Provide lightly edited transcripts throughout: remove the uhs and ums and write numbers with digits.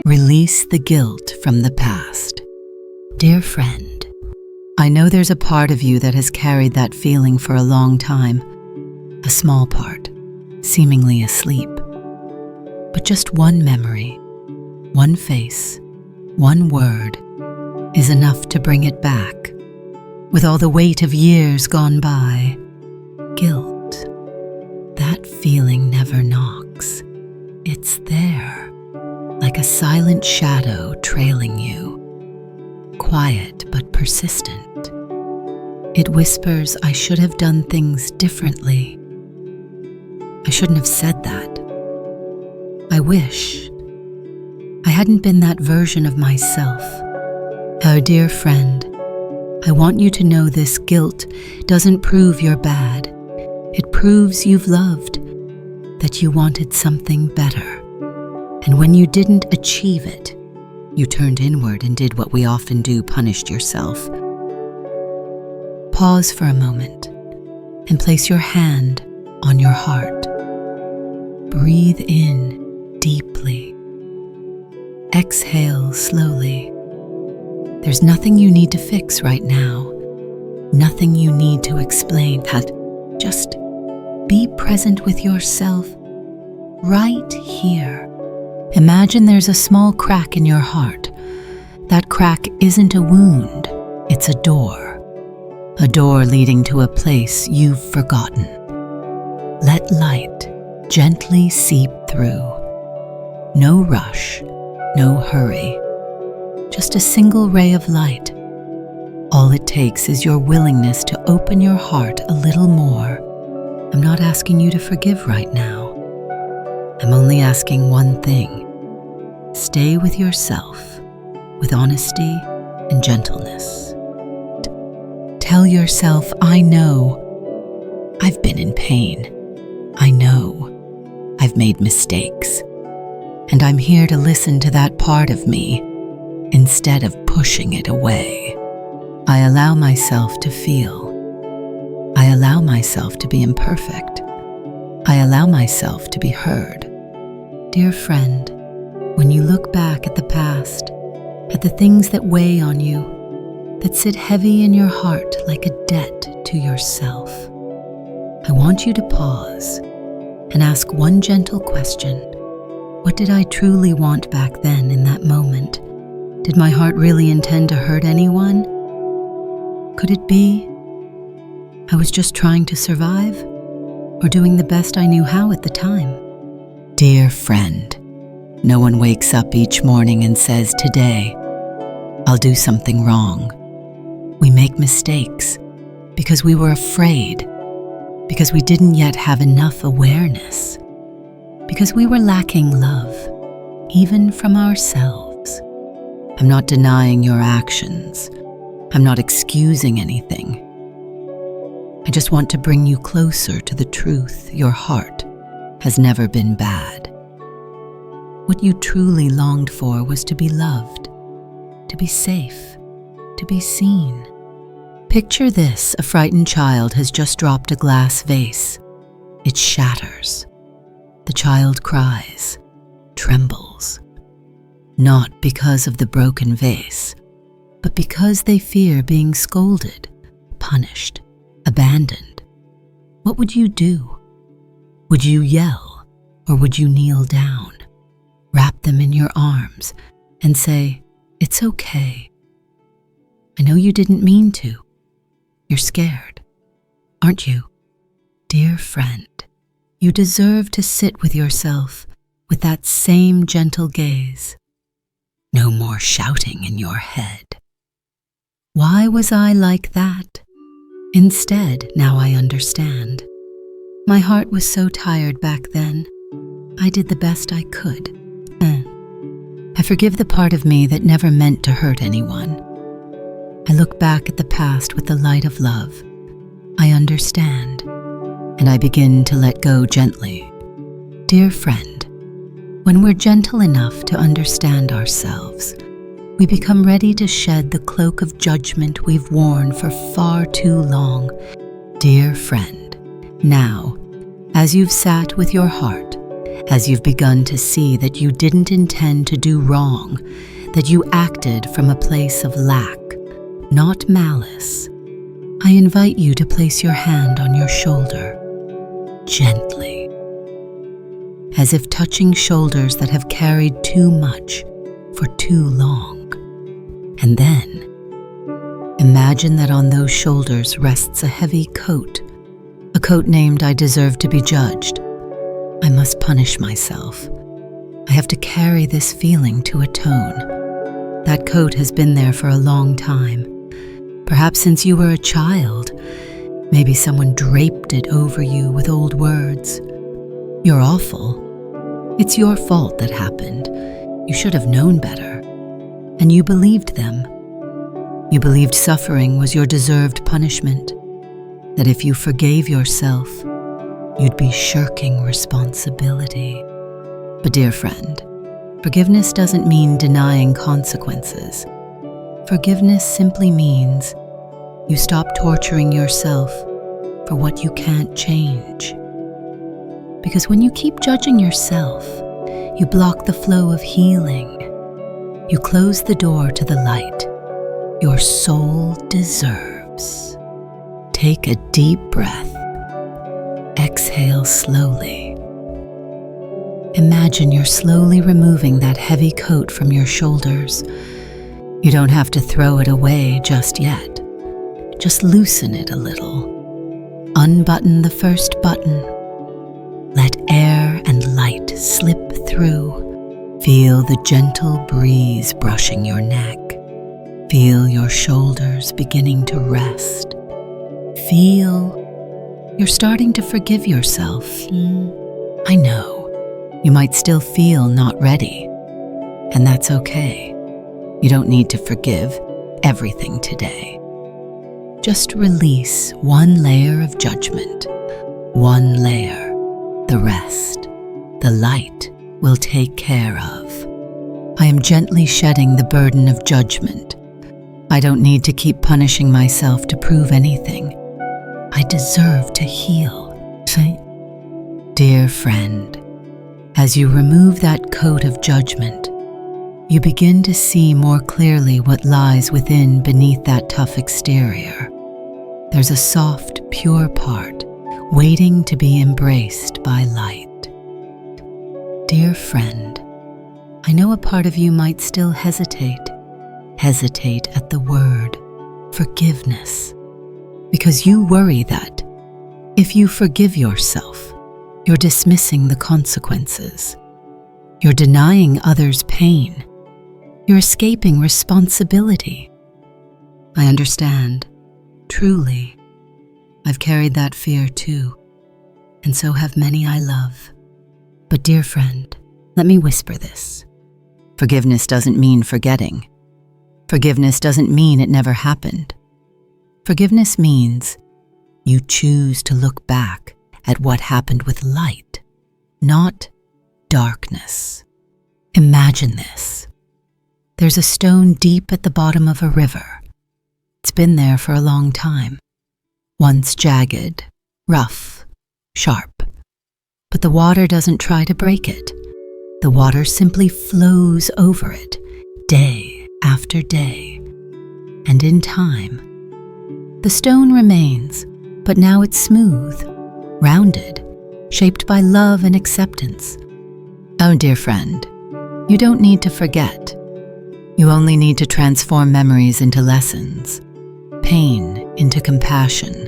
Release the guilt from the past. Dear friend, I know there's a part of you that has carried that feeling for a long time, a small part, seemingly asleep. But just one memory, one face, one word is enough to bring it back. With all the weight of years gone by, guilt, that feeling never knocks. It's there, like a silent shadow trailing you, quiet but persistent. It whispers, I should have done things differently. I shouldn't have said that. I wish I hadn't been that version of myself. Our dear friend, I want you to know this guilt doesn't prove you're bad. It proves you've loved, that you wanted something better. And when you didn't achieve it, you turned inward and did what we often do, punished yourself. Pause for a moment and place your hand on your heart. Breathe in deeply. Exhale slowly. There's nothing you need to fix right now, nothing you need to explain. Just be present with yourself right here. Imagine there's a small crack in your heart. That crack isn't a wound, it's a door leading to a place you've forgotten. Let light gently seep through. No rush, no hurry. Just a single ray of light. All it takes is your willingness to open your heart a little more. I'm not asking you to forgive right now. I'm only asking one thing. Stay with yourself, with honesty and gentleness. Tell yourself, I know I've been in pain. I know I've made mistakes. And I'm here to listen to that part of me instead of pushing it away. I allow myself to feel. I allow myself to be imperfect. I allow myself to be heard. Dear friend, when you look back at the past, at the things that weigh on you, that sit heavy in your heart like a debt to yourself, I want you to pause and ask one gentle question. What did I truly want back then in that moment? Did my heart really intend to hurt anyone? Could it be I was just trying to survive, or doing the best I knew how at the time? Dear friend, no one wakes up each morning and says, today, I'll do something wrong. We make mistakes because we were afraid, because we didn't yet have enough awareness, because we were lacking love, even from ourselves. I'm not denying your actions. I'm not excusing anything. I just want to bring you closer to the truth. Your heart has never been bad. What you truly longed for was to be loved, to be safe, to be seen. Picture this: a frightened child has just dropped a glass vase. It shatters. The child cries, trembles, not because of the broken vase, but because they fear being scolded, punished, abandoned. What would you do? Would you yell, or would you kneel down, wrap them in your arms, and say, it's okay. I know you didn't mean to. You're scared, aren't you? Dear friend, you deserve to sit with yourself with that same gentle gaze. No more shouting in your head. Why was I like that? Instead, now I understand. My heart was so tired back then. I did the best I could. I forgive the part of me that never meant to hurt anyone. I look back at the past with the light of love. I understand, and I begin to let go gently. Dear friend, when we're gentle enough to understand ourselves, we become ready to shed the cloak of judgment we've worn for far too long. Dear friend, now, as you've sat with your heart as you've begun to see that you didn't intend to do wrong, that you acted from a place of lack, not malice, I invite you to place your hand on your shoulder, gently, as if touching shoulders that have carried too much for too long. And then, imagine that on those shoulders rests a heavy coat, a coat named "I deserve to be judged." I must punish myself. I have to carry this feeling to atone. That coat has been there for a long time. Perhaps since you were a child. Maybe someone draped it over you with old words. You're awful. It's your fault that happened. You should have known better. And you believed them. You believed suffering was your deserved punishment. That if you forgave yourself, you'd be shirking responsibility. But dear friend, forgiveness doesn't mean denying consequences. Forgiveness simply means you stop torturing yourself for what you can't change. Because when you keep judging yourself, you block the flow of healing. You close the door to the light your soul deserves. Take a deep breath. Exhale slowly. Imagine you're slowly removing that heavy coat from your shoulders. You don't have to throw it away just yet. Just loosen it a little. Unbutton the first button. Let air and light slip through. Feel the gentle breeze brushing your neck. Feel your shoulders beginning to rest. Feel you're starting to forgive yourself. I know, you might still feel not ready, and that's okay. You don't need to forgive everything today. Just release one layer of judgment, one layer. The rest, the light, will take care of. I am gently shedding the burden of judgment. I don't need to keep punishing myself to prove anything. I deserve to heal. Dear friend, as you remove that coat of judgment, you begin to see more clearly what lies within beneath that tough exterior. There's a soft, pure part waiting to be embraced by light. Dear friend, I know a part of you might still hesitate at the word forgiveness, because you worry that if you forgive yourself, you're dismissing the consequences. You're denying others pain. You're escaping responsibility. I understand. Truly, I've carried that fear too, and so have many I love. But dear friend, let me whisper this. Forgiveness doesn't mean forgetting. Forgiveness doesn't mean it never happened. Forgiveness means you choose to look back at what happened with light, not darkness. Imagine this. There's a stone deep at the bottom of a river. It's been there for a long time. Once jagged, rough, sharp. But the water doesn't try to break it. The water simply flows over it, day after day. And in time, the stone remains, but now it's smooth, rounded, shaped by love and acceptance. Oh, dear friend, you don't need to forget. You only need to transform memories into lessons, pain into compassion,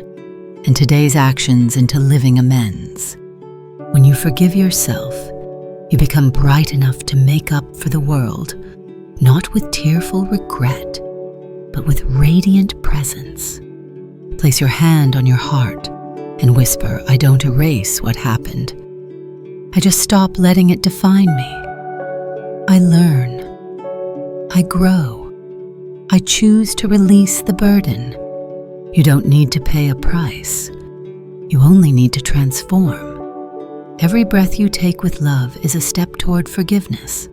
and today's actions into living amends. When you forgive yourself, you become bright enough to make up for the world, not with tearful regret, but with radiant presence. Place your hand on your heart and whisper, I don't erase what happened. I just stop letting it define me. I learn. I grow. I choose to release the burden. You don't need to pay a price. You only need to transform. Every breath you take with love is a step toward forgiveness.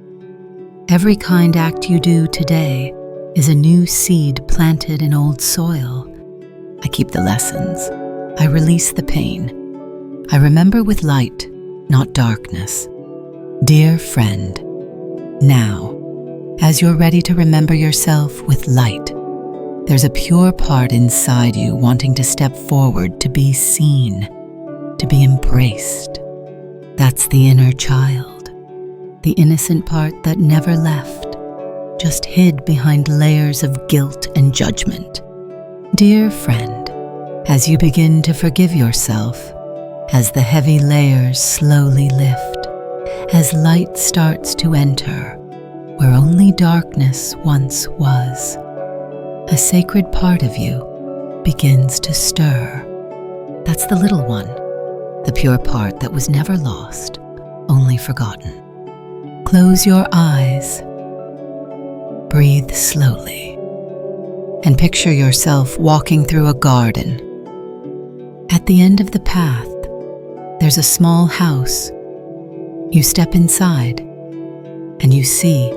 Every kind act you do today is a new seed planted in old soil. I keep the lessons. I release the pain. I remember with light, not darkness. Dear friend, now, as you're ready to remember yourself with light, there's a pure part inside you wanting to step forward to be seen, to be embraced. That's the inner child, the innocent part that never left, just hid behind layers of guilt and judgment. Dear friend, as you begin to forgive yourself, as the heavy layers slowly lift, as light starts to enter where only darkness once was, a sacred part of you begins to stir. That's the little one, the pure part that was never lost, only forgotten. Close your eyes, breathe slowly, and picture yourself walking through a garden. At the end of the path, there's a small house. You step inside, and you see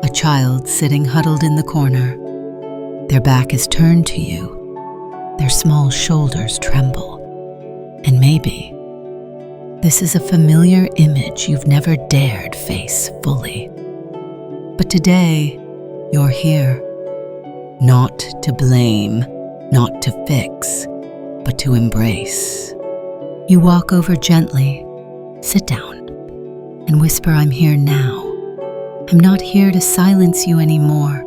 a child sitting huddled in the corner. Their back is turned to you. Their small shoulders tremble. And maybe this is a familiar image you've never dared face fully. But today, you're here, not to blame, not to fix, but to embrace. You walk over gently, sit down, and whisper, "I'm here now. I'm not here to silence you anymore.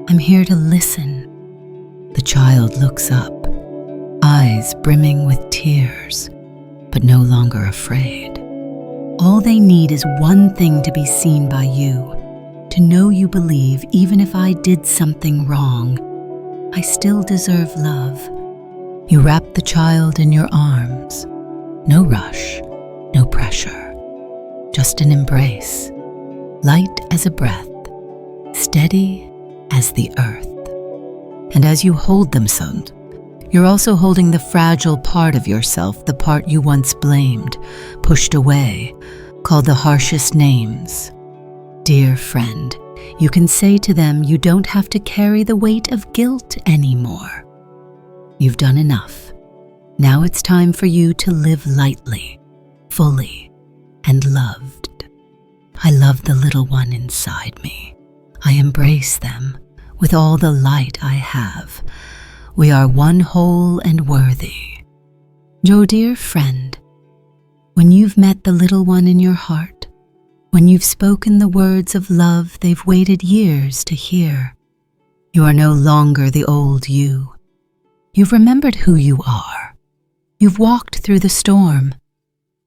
I'm here to listen." The child looks up, eyes brimming with tears, but no longer afraid. All they need is one thing to be seen by you, to know you believe even if I did something wrong, I still deserve love. You wrap the child in your arms. No rush, no pressure, just an embrace, light as a breath, steady as the earth. And as you hold them so, you're also holding the fragile part of yourself, the part you once blamed, pushed away, called the harshest names. Dear friend, you can say to them you don't have to carry the weight of guilt anymore. You've done enough. Now it's time for you to live lightly, fully, and loved. I love the little one inside me. I embrace them with all the light I have. We are one whole and worthy. Oh, dear friend, when you've met the little one in your heart, when you've spoken the words of love they've waited years to hear, you are no longer the old you. You've remembered who you are. You've walked through the storm,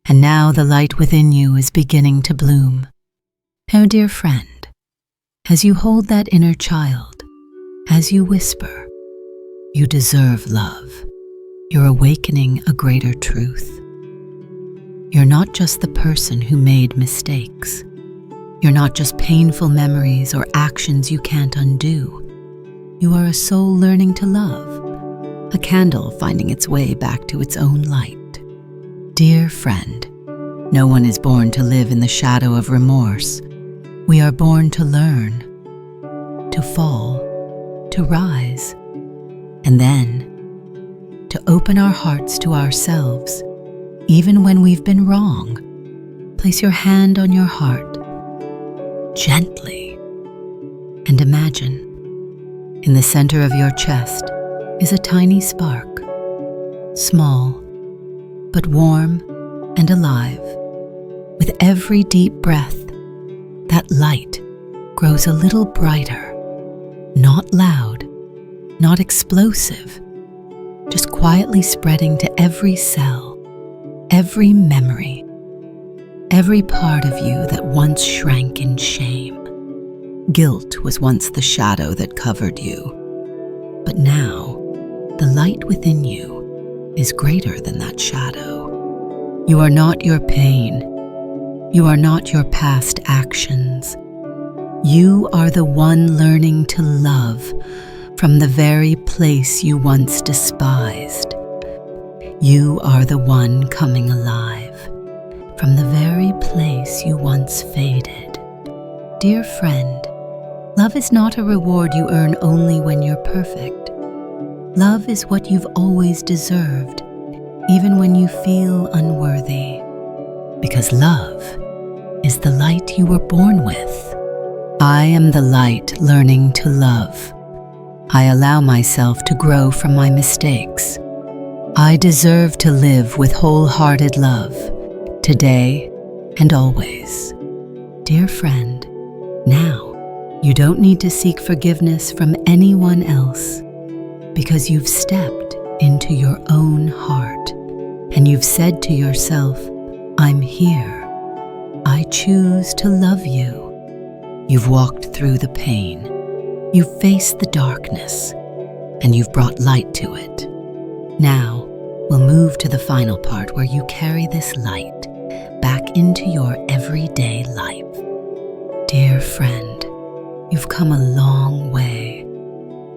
and now the light within you is beginning to bloom. Oh, dear friend, as you hold that inner child, as you whisper, you deserve love. You're awakening a greater truth. You're not just the person who made mistakes. You're not just painful memories or actions you can't undo. You are a soul learning to love, a candle finding its way back to its own light. Dear friend, no one is born to live in the shadow of remorse. We are born to learn, to fall, to rise, and then to open our hearts to ourselves, even when we've been wrong. Place your hand on your heart, gently, and imagine in the center of your chest is a tiny spark, small, but warm and alive. With every deep breath, that light grows a little brighter, not loud, not explosive, just quietly spreading to every cell, every memory, every part of you that once shrank in shame. Guilt was once the shadow that covered you, but now the light within you is greater than that shadow. You are not your pain. You are not your past actions. You are the one learning to love from the very place you once despised. You are the one coming alive from the very place you once faded. Dear friend, love is not a reward you earn only when you're perfect. Love is what you've always deserved, even when you feel unworthy. Because love is the light you were born with. I am the light learning to love. I allow myself to grow from my mistakes. I deserve to live with wholehearted love, today and always. Dear friend, now you don't need to seek forgiveness from anyone else, because you've stepped into your own heart and you've said to yourself, I'm here. I choose to love you. You've walked through the pain, you've faced the darkness, and you've brought light to it. Now, we'll move to the final part where you carry this light back into your everyday life. Dear friend, you've come a long way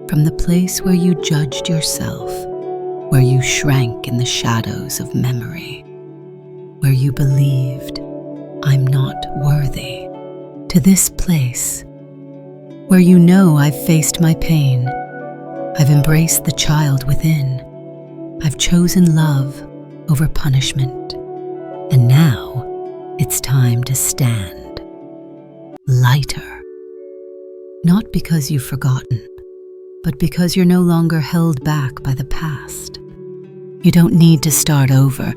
from the place where you judged yourself, where you shrank in the shadows of memory, where you believed, I'm not worthy, to this place where you know I've faced my pain, I've embraced the child within, I've chosen love over punishment, and now it's time to stand lighter. Not because you've forgotten, but because you're no longer held back by the past. You don't need to start over.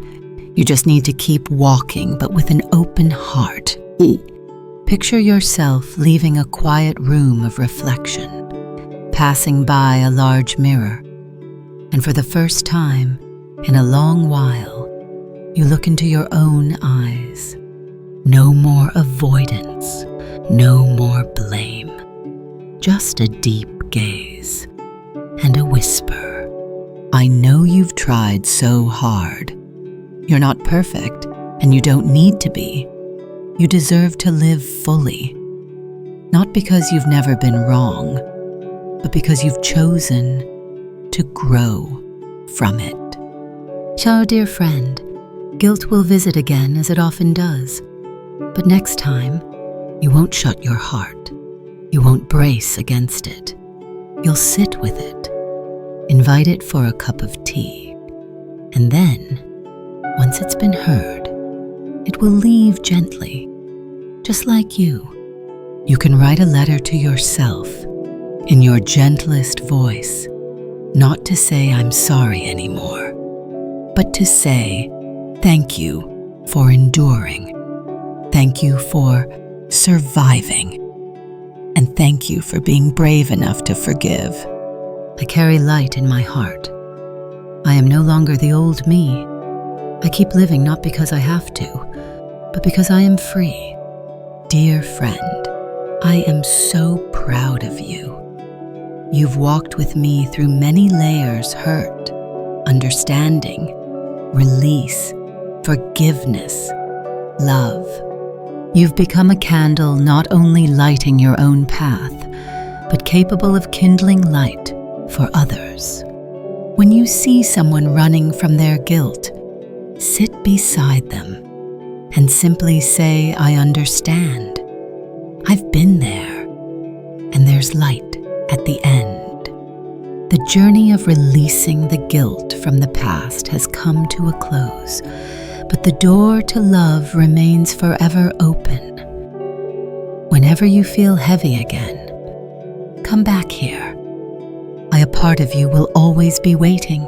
You just need to keep walking, but with an open heart. Picture yourself leaving a quiet room of reflection, passing by a large mirror, and for the first time in a long while, you look into your own eyes. No more avoidance, no more blame, just a deep gaze and a whisper. I know you've tried so hard. You're not perfect, and you don't need to be. You deserve to live fully, not because you've never been wrong, but because you've chosen to grow from it. So, dear friend, guilt will visit again as it often does, but next time, you won't shut your heart. You won't brace against it. You'll sit with it, invite it for a cup of tea, and then, once it's been heard, it will leave gently, just like you. You can write a letter to yourself in your gentlest voice, not to say I'm sorry anymore, but to say thank you for enduring, thank you for surviving, and thank you for being brave enough to forgive. I carry light in my heart. I am no longer the old me. I keep living not because I have to, but because I am free. Dear friend, I am so proud of you. You've walked with me through many layers: hurt, understanding, release, forgiveness, love. You've become a candle not only lighting your own path, but capable of kindling light for others. When you see someone running from their guilt, sit beside them and simply say, I understand. I've been there, and there's light at the end. The journey of releasing the guilt from the past has come to a close, but the door to love remains forever open. Whenever you feel heavy again, come back here. A part of you will always be waiting,